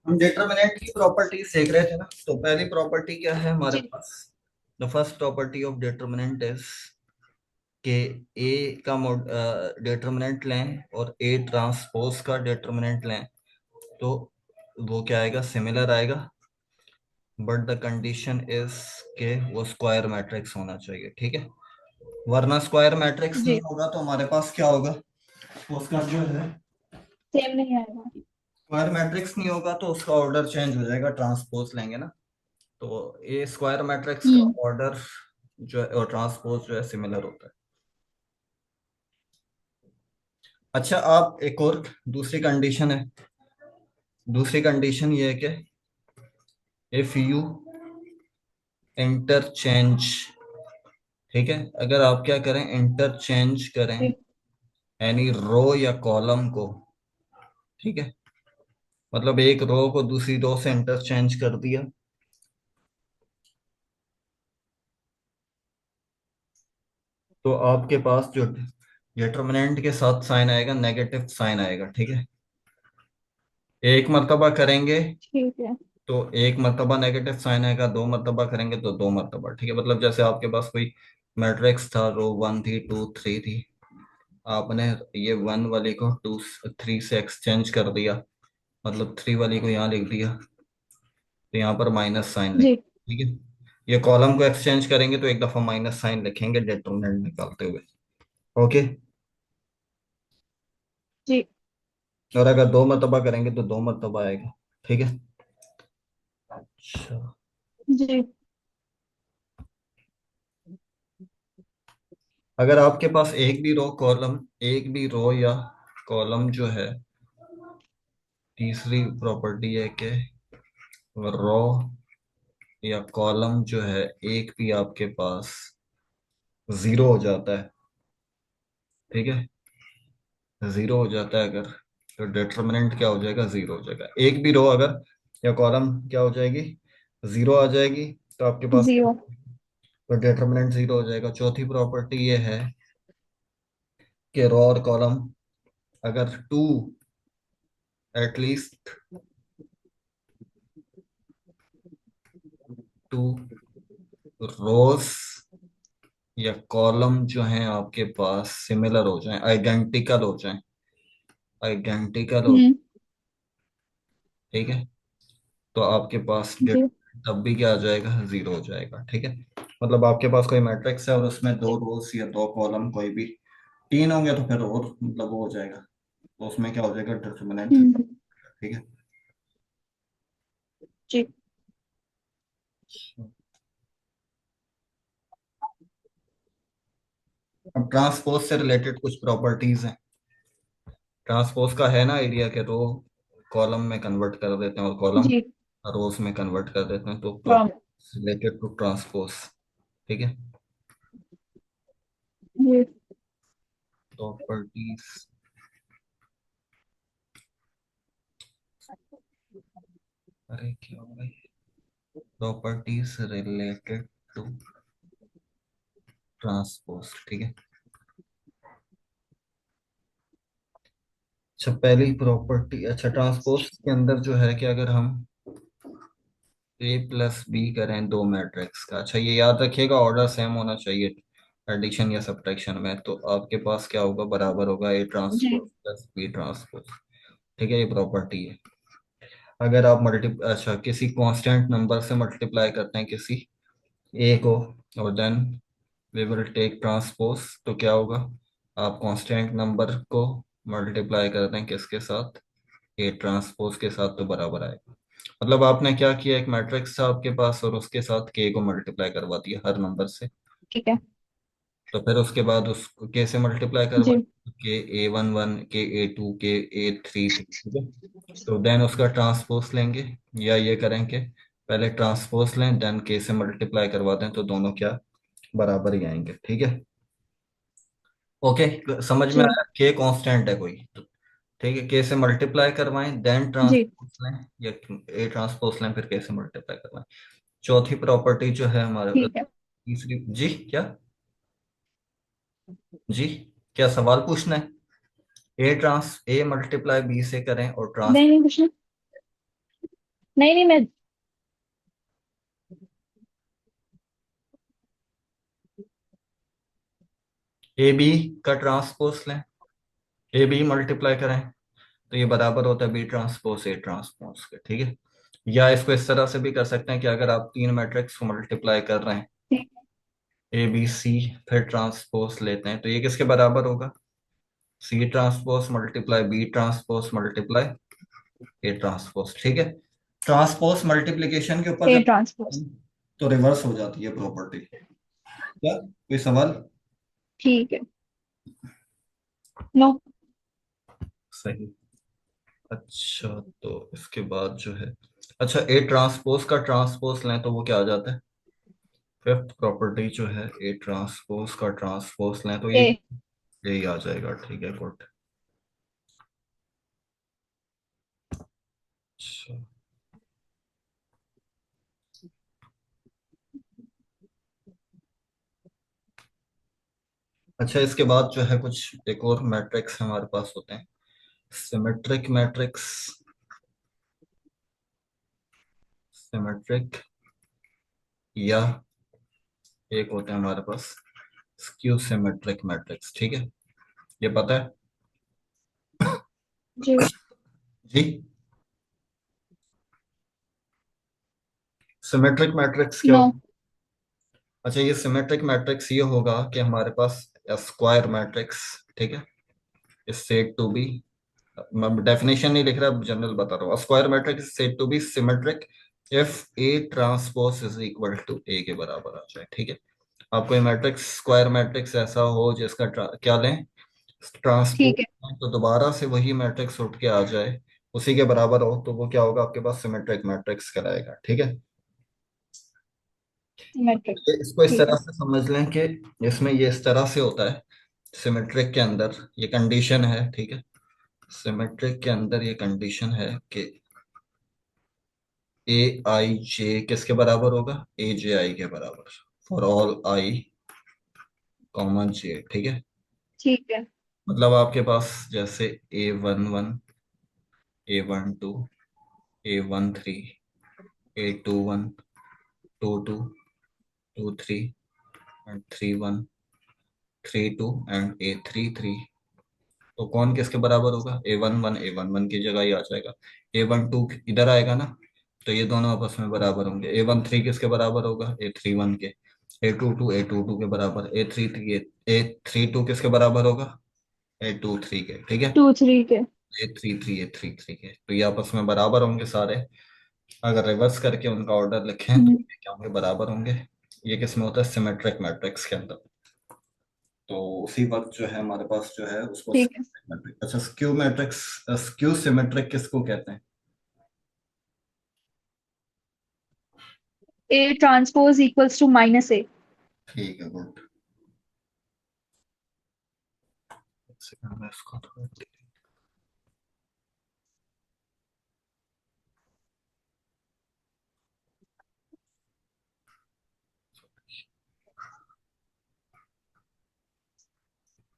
हम डिटरमिनेंट की प्रॉपर्टीज देख रहे थे ना, तो पहली प्रॉपर्टी क्या है हमारे जी पास? The first property of determinant is कि ए का डिटरमिनेंट लें और ए ट्रांसपोज का डिटरमिनेंट लें तो वो क्या आएगा? सिमिलर आएगा। बट द कंडीशन इज के वो स्क्वायर मैट्रिक्स होना चाहिए, ठीक है। वरना स्क्वायर मैट्रिक्स नहीं जी। होगा तो हमारे पास क्या होगा? उसका जो है, सेम नहीं आएगा। स्क्वायर मैट्रिक्स नहीं होगा तो उसका ऑर्डर चेंज हो जाएगा, ट्रांसपोज लेंगे ना। तो ये स्क्वायर मैट्रिक्स का हम्म। ऑर्डर जो है और ट्रांसपोज जो है सिमिलर होता है। अच्छा, आप एक और दूसरी कंडीशन है, दूसरी कंडीशन ये है कि इफ यू इंटरचेंज, ठीक है, अगर आप क्या करें, इंटरचेंज करें जी एनी रो या कॉलम को, ठीक है, मतलब एक रो को दूसरी रो से इंटरचेंज कर दिया, तो आपके पास जो डिटरमिनेंट के साथ साइन आएगा, नेगेटिव साइन आएगा, ठीक है। एक मर्तबा करेंगे ठीक है। तो एक मर्तबा नेगेटिव साइन आएगा, दो मर्तबा करेंगे तो दो मर्तबा, ठीक है। मतलब जैसे आपके पास कोई मैट्रिक्स था, रो वन थी, टू थ्री थी, आपने ये वन वाली को टू थ्री से एक्सचेंज कर दिया, मतलब थ्री वाली को यहाँ लिख दिया, तो यहाँ पर माइनस साइन लिख, जी ठीक है। ये कॉलम को एक्सचेंज करेंगे तो एक दफा माइनस साइन लिखेंगे डिटरमिनेंट निकालते हुए, ओके। जी और अगर दो मर्तबा करेंगे तो दो मर्तबा आएगा, ठीक है। अच्छा, जी अगर आपके पास एक भी रो या कॉलम जो है, तीसरी प्रॉपर्टी है कि रो या कॉलम जो है एक भी आपके पास जीरो हो जाता है, ठीक है, जीरो हो जाता है अगर, तो डिटरमिनेंट क्या हो जाएगा? जीरो हो जाएगा। एक भी रो अगर या कॉलम क्या हो जाएगी? जीरो आ जाएगी, तो आपके पास जीरो। तो डिटरमिनेंट जीरो हो जाएगा। चौथी प्रॉपर्टी ये है कि रो और कॉलम अगर टू, एटलीस्ट टू रोज या कॉलम जो हैं आपके पास सिमिलर हो जाएं, आइडेंटिकल हो जाएं, आइडेंटिकल हो, हम्म। ठीक है, तो आपके पास जी तब भी क्या आ जाएगा? जीरो हो जाएगा, ठीक है। मतलब आपके पास कोई मैट्रिक्स है और उसमें दो जी। रोज या दो कॉलम कोई भी तीन होंगे तो फिर और मतलब वो हो जाएगा, तो उसमें क्या हो जाएगा? डिटरमिनेंट, हम्म। ठीक है। जी अब ट्रांसपोज से रिलेटेड कुछ प्रॉपर्टीज हैं। ट्रांसपोज का है ना आइडिया के रो कॉलम में कन्वर्ट कर देते हैं और कॉलम जी। रोज में कन्वर्ट कर देते हैं, तो from. Properties related to transpose, ठीक है। जी प्रॉपर्टीज, अरे क्या हो गई, प्रॉपर्टीज रिलेटेड टू ट्रांसपोज, ठीक है। अच्छा, पहली प्रॉपर्टी, अच्छा, ट्रांसपोज के अंदर जो है कि अगर हम ए प्लस बी करें दो मैट्रिक्स का, अच्छा ये याद रखिएगा ऑर्डर सेम होना चाहिए एडिशन या सब्ट्रैक्शन में, तो आपके पास क्या होगा? बराबर होगा ए जी। ट्रांसपोज प्लस बी ट्रांसपोज, ठीक है, ये प्रॉपर्टी है। अगर आप अच्छा किसी कांस्टेंट नंबर से मल्टीप्लाई करते हैं किसी ए को और then we will take transpose, तो क्या होगा? आप कांस्टेंट नंबर को मल्टीप्लाई करते हैं किसके साथ? ए ट्रांसपोज के साथ, तो बराबर आएगा। मतलब आपने क्या किया, एक मैट्रिक्स था आपके पास और उसके साथ के को मल्टीप्लाई करवा दिया हर नंबर से, ठीक है। तो फिर उसके बाद उसको के से मल्टीप्लाई जी। करवा, के ए वन वन, के ए टू, के ए थ्री थ्री, ठीक है। तो देन उसका ट्रांसपोज लेंगे, या ये करें कि पहले ट्रांसपोज लें देन के से मल्टीप्लाई करवा दें, तो दोनों क्या बराबर ही आएंगे, ठीक है। ओके, समझ में जी आया? के कांस्टेंट है कोई तो, ठीक है, के से मल्टीप्लाई करवाएं देन जी। ट्रांसपोज लें, या ए ट्रांसपोज लें फिर के से मल्टीप्लाई करवाएं। चौथी प्रॉपर्टी जो है हमारे, ठीक है। तीसरी जी क्या, जी क्या सवाल पूछना है? ए मल्टीप्लाई बी से करें और ट्रांस, नहीं नहीं कुछ नहीं। नहीं नहीं मैं। ए बी का ट्रांसपोज लें, ए बी मल्टीप्लाई करें तो ये बराबर होता है बी ट्रांसपोज ए ट्रांसपोज के, ठीक है। या इसको इस तरह से भी कर सकते हैं कि अगर आप तीन मैट्रिक्स को मल्टीप्लाई कर रहे हैं, ठीक ए बी सी, फिर ट्रांसपोज लेते हैं, तो ये किसके बराबर होगा? C transpose multiply B transpose multiply A transpose, ठीक है। ट्रांसपोज मल्टीप्लिकेशन के ऊपर है, ए जब ट्रांसपोज। तो रिवर्स हो जाती है प्रॉपर्टी। क्या कोई सवाल? ठीक है। नो। सही। अच्छा, तो इसके बाद जो है, अच्छा ए ट्रांसपोज का ट्रांसपोज लें तो वो क्या आ जाता है? फिफ्थ प्रॉपर्टी जो है, ए ट्रांसपोज का ट्रांसपोज लें तो ये ए। यही आ जाएगा, ठीक है, गुड। अच्छा। अच्छा, इसके बाद जो है कुछ एक और मैट्रिक्स हमारे पास होते हैं, सिमेट्रिक मैट्रिक्स, सिमेट्रिक, या एक होते हैं हमारे पास स्क्यू सिमेट्रिक मैट्रिक्स, ठीक है। ये पता है? जी। जी। सिमेट्रिक मैट्रिक्स क्या नो। होता है? अच्छा, ये सिमेट्रिक मैट्रिक्स ये होगा कि हमारे पास स्क्वायर मैट्रिक्स, ठीक है, इज सेड टू बी, मैं डेफिनेशन नहीं लिख रहा, जनरल बता रहा हूँ, square matrix is said to be symmetric if A transpose is equal to A के बराबर आ जाए, ठीक है। आपको ये मैट्रिक्स स्क्वायर मैट्रिक्स ऐसा हो जिसका क्या लें, ट्रांसपोज, ठीक है। तो दोबारा से वही मैट्रिक्स उठ के आ जाए, उसी के बराबर हो, तो वो क्या होगा आपके पास, सिमेट्रिक मैट्रिक्स कहलाएगा, ठीक है। सिमेट्रिक। इसको इस ठीक तरह है। से समझ लें कि इसमें ये इस तरह से होता है, सिमेट्रिक के अंदर ये कंडीशन है, ठीक है, सिमेट्रिक के अंदर ये कंडीशन है कि ए आई जे किसके बराबर होगा, ए जे आई के बराबर, फॉर ऑल आई कॉमन जे, ठीक है। ठीक है। मतलब आपके पास जैसे A11, A12, A13, A21, 22, 23 and 31, 32 and A33, तो कौन किसके बराबर होगा, A11 A11 की जगह ही आ जाएगा, A12 इधर आएगा ना, तो ये दोनों आपस में बराबर होंगे। A13 किसके बराबर होगा, A31 के। A22 के बराबर, A32 किसके बराबर होगा, A23 के, ठीक है। 2 3 के। A33 के, तो ये आपस में बराबर होंगे सारे। अगर रिवर्स करके उनका ऑर्डर लिखें तो हम्म। ये क्या होंगे, बराबर होंगे। ये किसमें होता है, सिमेट्रिक मैट्रिक्स के अंदर। तो उसी वक्त जो है हमारे पास जो है उसको ठीक है। सिमेट्रिक मैट्रिक्स, अच्छा स्क्यू मैट्रिक्स, स्क्यू सिमेट्रिक किसको कहते हैं? A transpose equals to -A। ठीक है, गुड। एक सेकंड में इसको थोड़ा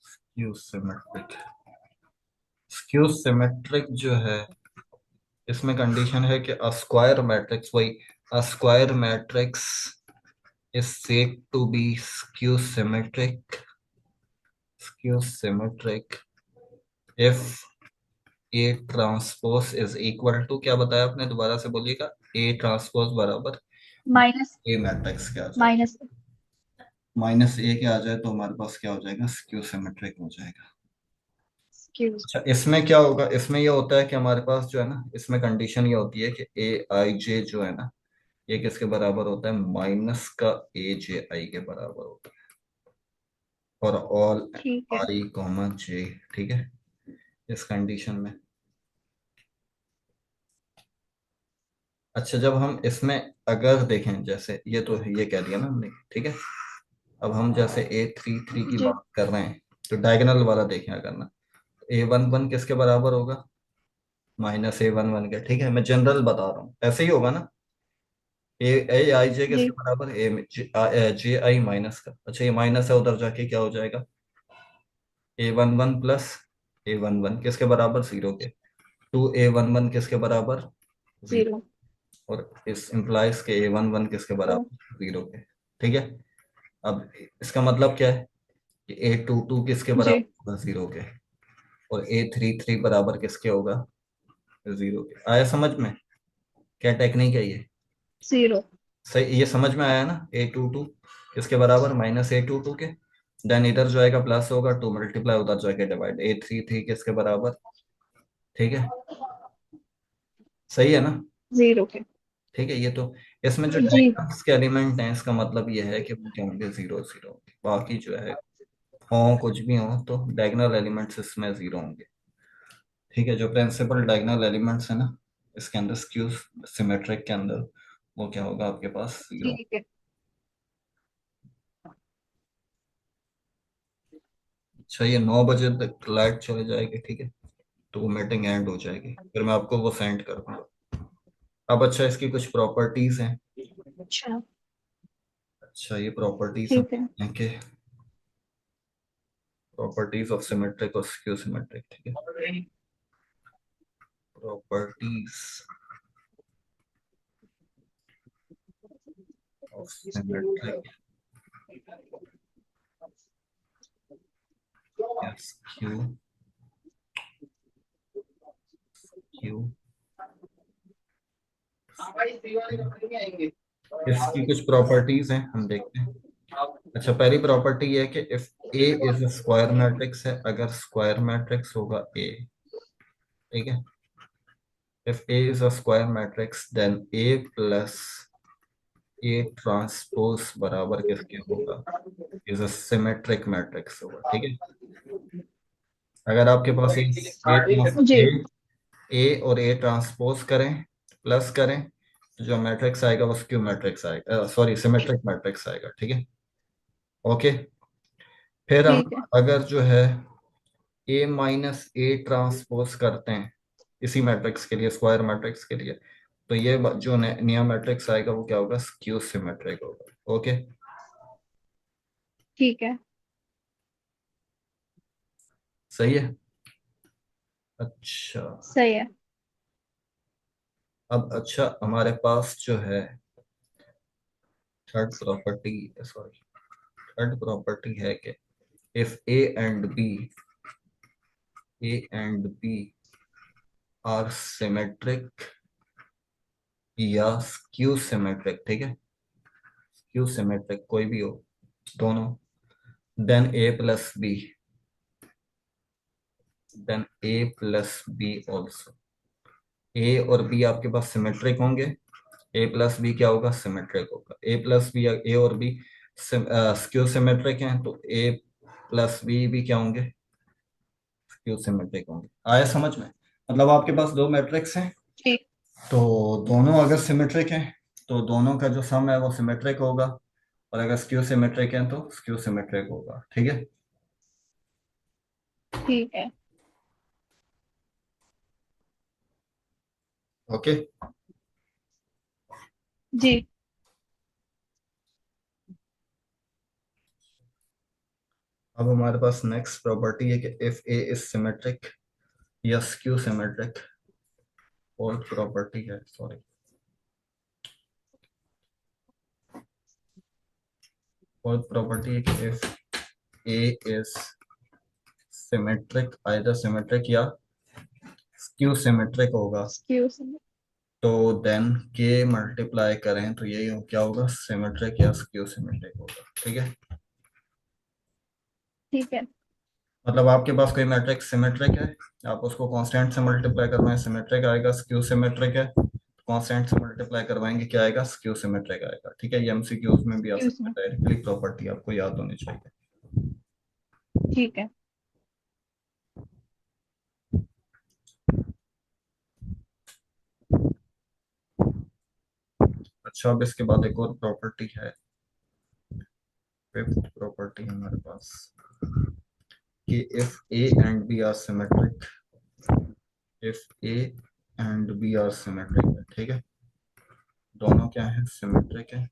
स्क्यू सिमेट्रिक, स्क्यू सिमेट्रिक जो है, इसमें कंडीशन है कि स्क्वायर मैट्रिक्स, वही square matrix is said to be skew symmetric, skew symmetric if A transpose is equal to, क्या बताया आपने, दोबारा से बोलिएगा, ए ट्रांसपोज बराबर माइनस। ए मैट्रिक्स क्या आ जाए, माइनस। माइनस ए के आ जाए तो हमारे पास क्या हो जाएगा, स्क्यू सिमेट्रिक हो जाएगा। एक्सक्यूज। अच्छा, इसमें क्या होगा, इसमें ये होता है कि हमारे पास जो है ना, इसमें कंडीशन ये होती है कि ए आई जे जो है ना, ये किसके बराबर होता है, माइनस का ए जे आई के बराबर होता है, फॉर ऑल ठीक है। आई कॉमा जे, ठीक है, इस कंडीशन में। अच्छा, जब हम इसमें अगर देखें, जैसे ये तो ये कह दिया ना हमने, ठीक है, अब हम जैसे A33 की जी। बात कर रहे हैं, तो डायगोनल वाला देखें अगर ना, A11 किसके बराबर होगा, -A11 के, ठीक है, मैं जनरल बता रहा हूँ, ऐसे ही होगा ना। ए ए आई जे जी। किसके बराबर, जे आई माइनस का, अच्छा ये माइनस है, उधर जाके क्या हो जाएगा, A11 प्लस A11 किसके बराबर, 0 के। 2A11 किसके बराबर, 0। 0। और इस इम्प्लाइज के A11 किसके ओ, बराबर, 0 के। ठीक है। अब इसका मतलब क्या है कि A22 किसके जी। बराबर होगा, 0 के। और A33 बराबर किसके होगा, 0 के। आया समझ में क्या टेक्निक है ये? 0। सही, ये समझ में आया ना? A22 किसके बराबर, -A22 के। देन इधर जो आएगा प्लस होगा, 2 मल्टीप्लाई, उधर जाके डिवाइड, A33 किसके बराबर। ठीक है, सही है ना? 0 के। ठीक है, ये तो इसमें जो जी। डायगोनल्स के एलिमेंट हैं, इसका मतलब ये है कि वो क्या होंगे, 0 0। बाकी जो है हो कुछ भी हो, तो डायगोनल एलिमेंट्स इसमें 0 होंगे। ठीक है, जो प्रिंसिपल डायगोनल एलिमेंट्स है ना इसके अंदर, स्क्यू सिमेट्रिक के अंदर, वो क्या होगा आपके पास, 0। ठीक है। अच्छा, ये 9 बजे तक लाइट चले जाएगी, ठीक है, तो वो मीटिंग एंड हो जाएगी, फिर मैं आपको वो सेंड कर दूंगा। अब अच्छा, इसकी कुछ प्रॉपर्टीज हैं। अच्छा। अच्छा, ये प्रॉपर्टीज ठीक है। हैं कि प्रॉपर्टीज ऑफ सिमेट्रिक और स्क्यू सिमेट्रिक, ठीक है। प्रॉपर्टीज ऑफ सिमेट्रिक या स्क्यू, क्यू, इसकी कुछ प्रॉपर्टीज हैं, हम देखते हैं। अच्छा, पहली प्रॉपर्टी ये है कि if A is a square matrix है, अगर स्क्वायर मैट्रिक्स होगा ए, ठीक है, if A is a square matrix then A plus A transpose बराबर किसके होगा, इज अ सिमेट्रिक मैट्रिक्स होगा, ठीक है। अगर आपके पास जी। ए और ए ट्रांसपोज करें, प्लस करें, तो जो मैट्रिक्स आएगा वो स्क्यू मैट्रिक्स आएगा, सॉरी सिमेट्रिक मैट्रिक्स आएगा, ठीक है। ओके। फिर हम ठीक है। अगर जो है A-A ट्रांसपोज करते हैं इसी मैट्रिक्स के लिए, स्क्वायर मैट्रिक्स के लिए, तो ये जो नया मैट्रिक्स आएगा वो क्या होगा, स्क्यू सिमेट्रिक होगा। ओके, ठीक है। सही है। अच्छा, सही है। अब अच्छा हमारे पास जो है third property, sorry, third property है कि if A and B are symmetric या स्क्यू सिमेट्रिक, ठीक है, स्क्यू सिमेट्रिक कोई भी हो, दोनों, then A plus B also, A और बी आपके पास सिमेट्रिक होंगे, ए प्लस बी क्या होगा, सिमेट्रिक होगा। ए प्लस बी, ए और बी स्क्यू सिमेट्रिक हैं, तो ए प्लस बी भी क्या होंगे, स्क्यू सिमेट्रिक होंगे। आया समझ में? मतलब आपके पास दो मैट्रिक्स हैं, ठीक। तो दोनों अगर सिमेट्रिक हैं तो दोनों का जो सम है वो सिमेट्रिक होगा, और अगर स्क्यू सिमेट्रिक है तो स्क्यू सिमेट्रिक होगा, ठीक है। ठीक है। ओके। जी। अब हमारे पास नेक्स्ट प्रॉपर्टी है कि इफ ए इज सिमेट्रिक या स्क्यू सिमेट्रिक, फोर्थ प्रॉपर्टी है, सॉरी, फोर्थ प्रॉपर्टी है कि if A is symmetric, either symmetric या स्क्यू सिमेट्रिक होगा, एक्सक्यूज। तो देन के मल्टीप्लाई करें तो यही क्या होगा, सिमेट्रिक या स्क्यू सिमेट्रिक होगा, ठीक है। ठीक है। मतलब आपके पास कोई मैट्रिक्स सिमेट्रिक है, आप उसको कांस्टेंट से मल्टीप्लाई करवाएं, सिमेट्रिक आएगा। स्क्यू सिमेट्रिक है, कांस्टेंट से मल्टीप्लाई करवाएंगे, क्या आएगा, स्क्यू सिमेट्रिक आएगा, ठीक है। ये एमसीक्यूज में भी आ एक्सक्यूज सकता में। है, डायरेक्टली प्रॉपर्टी आपको याद होनी चाहिए। ठीक है। अच्छा, अब इसके बाद एक और प्रॉपर्टी है, फिफ्थ प्रॉपर्टी हमारे पास, कि if A and B are symmetric, if A and B are symmetric है, ठीक है, दोनों क्या है, सिमेट्रिक है।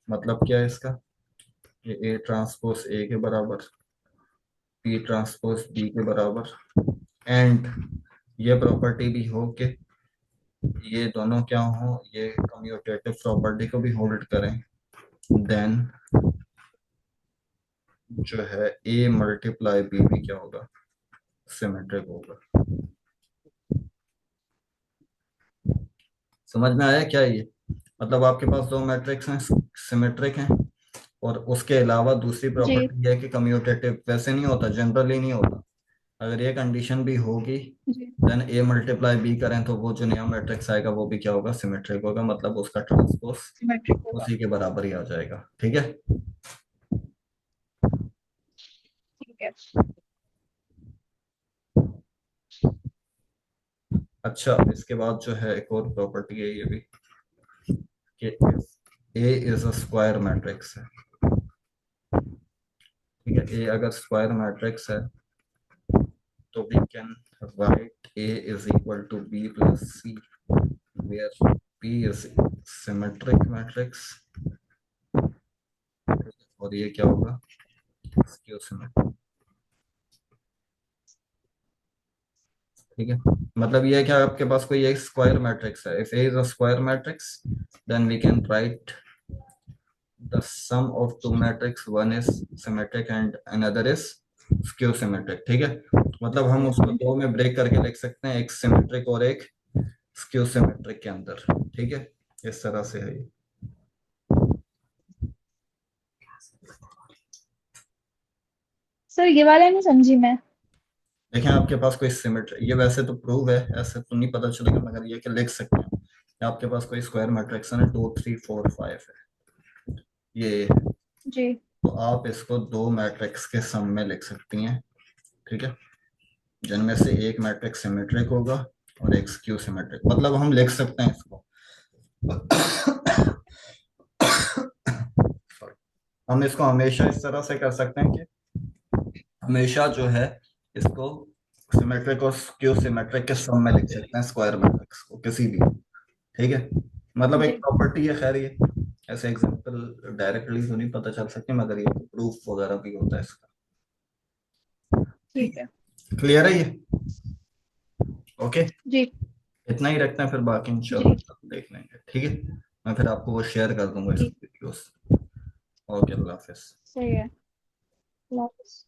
मतलब क्या है इसका, कि ए ट्रांसपोज ए के बराबर, पी ट्रांसपोज बी के बराबर, एंड ये प्रॉपर्टी भी हो के ये दोनों क्या हो, ये कम्यूटेटिव प्रॉपर्टी को भी होल्ड करें, देन जो है ए मल्टीप्लाई बी भी क्या होगा, सिमेट्रिक होगा। समझ में आया क्या ये? मतलब आपके पास दो मैट्रिक्स हैं, सिमेट्रिक हैं, और उसके अलावा दूसरी जी प्रॉपर्टी है कि कम्यूटेटिव। वैसे नहीं होता, जनरली नहीं होता। अगर ये कंडीशन भी होगी, जी। देन ए मल्टीप्लाई बी करें तो वो जो नया मैट्रिक्स आएगा वो भी क्या होगा, सिमेट्रिक होगा। मतलब उसका ट्रांसपोज सिमेट्रिक होगा। उसी के बराबर ही आ जाएगा। ठीक है। ठीक है। अच्छा, इसके बाद जो है एक और प्रॉपर्टी है ये भी, कि A is a square matrix है। ठीक है, ए अगर स्क्वायर मैट्रिक्स है तो we can write A is equal to B plus C, where B is symmetric matrix, और ये क्या होगा, स्क्यू सिमेट्रिक। ठीक है, मतलब ये है कि आपके पास कोई एक स्क्वायर मैट्रिक्स है, if A is a square matrix, then we can write the sum of two matrix, one is symmetric and another is skew symmetric। ठीक है, मतलब हम ये उसको दो सिमेट्रिक। में ब्रेक करके लिख सकते हैं, एक सिमेट्रिक और एक स्क्यू सिमेट्रिक के अंदर। ठीक है, इस तरह से है ये। सर ये वाला नहीं समझी मैं। देखें, आपके पास कोई सिमेट्रिक, ये वैसे तो प्रूव है, ऐसे तो नहीं पता चलेगा, मगर ये कि लिख सकते हैं कि आपके पास कोई स्क्वायर मैट्रिक्स है ना, 2 3 4 5 है ये, जी। तो आप इसको दो मैट्रिक्स के सम में लिख सकती हैं। ठीक है, जिनमें से एक मैट्रिक्स सिमेट्रिक होगा और एक स्क्यू सिमेट्रिक। मतलब हम लिख सकते हैं इसको Sorry. हम इसको हमेशा इस तरह से कर सकते हैं कि हमेशा जो है इसको सिमेट्रिक और स्क्यू सिमेट्रिक के सम में लिख सकते हैं, स्क्वायर मैट्रिक्स को किसी भी। ठीक है, मतलब एक जी प्रॉपर्टी है। खैर ये ऐसे एग्जांपल डायरेक्टली तो नहीं पता चल सकती, मगर ये प्रूफ वगैरह भी होता है इसका। ठीक ठीक है। है, क्लियर है ये? ओके, जी इतना ही रखते हैं, फिर बाकी जी। इंशाल्लाह देख लेंगे। ठीक है, मैं फिर आपको वो शेयर कर दूंगा ठीक। इसकी वीडियोस। ओके, अल्लाह हाफिज। सही है। अल्लाह हाफिज़।